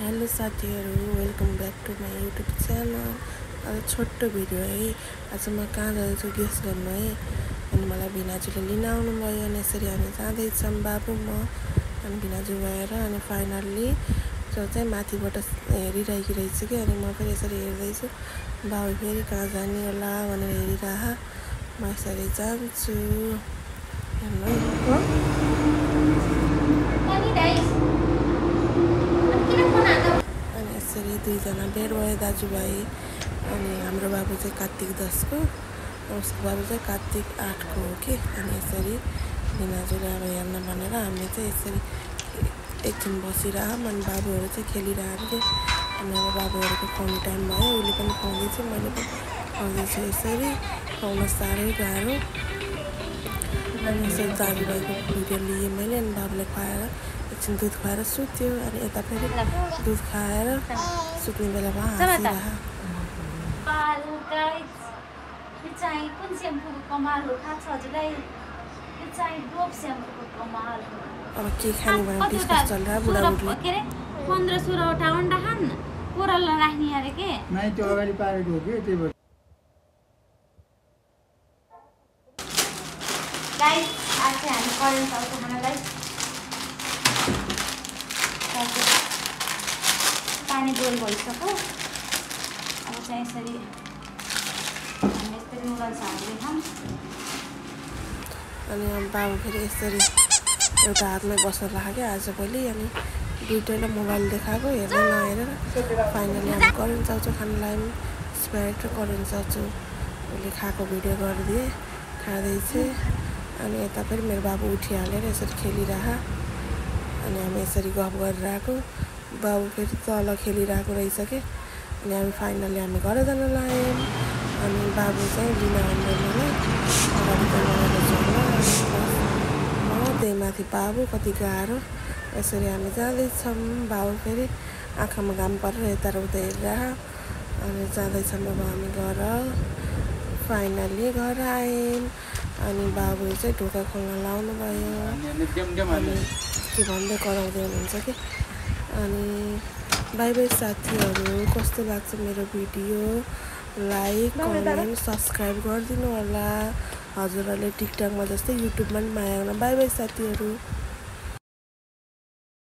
Hello साथीहरू, welcome back to my YouTube channel. आज छोटो भिडियो है। आज म कहाँ जाँदैछु गेस गर्नु है। अनि मलाई भिनाजुले लिन आउनुभयो अनि यसरी हामी जाँदैछौँ बाबु म अनि भिनाजु भएर। अनि फाइनल्ली जो चाहिँ माथिबाट हेरिरहेकी रहेछु कि अनि म फेरि यसरी हेर्दैछु बाबु फेरि कहाँ जाने होला भनेर हेरिरह। म यसरी जान्छु हेर्नु अनि यसरी दुईजना भेट भयो दाजुभाइ। अनि हाम्रो बाबु चाहिँ कार्तिक 10 को, उसको बाबु चाहिँ कार्तिक 8 को हो कि। अनि यसरी भिनाजुले अब हेर्न भनेर हामीले चाहिँ यसरी एकछिन बसिरहौँ। अनि बाबुहरू चाहिँ खेलिरहेको थियो। अनि अब बाबुहरूको खुवाउने टाइम भयो, उसले पनि खुवाउँदैछ, मैले पनि खुवाउँदैछु। यसरी खुवाउन साह्रै गाह्रो। अनि यसरी दाजुभाइको भिडियो लिएँ मैले। अनि बाबुले खुवाएर एकछिन दुध खुवाएर सुत्यो। अनि यता फेरि दुध खाएर सुत्ने बेलामा हाँसिरह। कुन स्याम्पूको कमाल हो थाहा छ हजुरलाई? यो चाहिँ डोभ स्याम्पूको कमाल हो। अब के खाने भनेर डिस्कस चलिरहेको बुढाबुढीले। के अरे 15-16 अन्डा खान् कोरल राख्ने अरे के नै त्यो अगाडि पारेको हो कि त्यही भएर। गाइस आज चाहिँ हामी करेन्ट चाउको खानालाई पानी बोइल भइसक्यो। अब चाहिँ यसरी हामी यस्तै नुडल्स हाल्दैछौँ। अनि अब बाबु फेरि यसरी एउटा हातमै बस्न लाग्यो आजभोलि। अनि दुइटैलाई मोबाइल देखाएको हेरेर नहेरेर फाइनली हामी करेन्ट चाउचो खान लाग्यौँ। स्प्राइट र करेन्ट चाउचो उसले खाएको भिडियो गरिदिएँ, खाँदैछ। अनि यता फेरि मेरो बाबु उठिहालेर यसरी खेलिरह। अनि हामी यसरी गफ गरिरहेको, बाबु फेरि तल खेलिरहेको रहेछ कि। अनि हामी फाइनली हामी घर जान लाग्यौँ। अनि बाबु चाहिँ लिन आउँदैन मलाई, अगाडि जानु त्यही माथि बाबु कति गाह्रो। यसरी हामी जाँदैछौँ। बाबु फेरि आँखामा घाम परेर यता र उता हेरिरह। अनि जाँदैछौँ अब हामी घर। फाइनल्ली घर आयौँ। अनि बाबुले चाहिँ ढोका खोल्न लाउनु भयो। अनि के भन्दै कराउँदै हुनुहुन्छ कि। अनि बाई बाई साथीहरू, कस्तो लाग्छ मेरो भिडियो? लाइक कमेन्ट सब्सक्राइब गरिदिनु होला। हजुरहरूले टिकटकमा जस्तै युट्युबमा पनि माया गर्न। बाई बाई साथीहरू।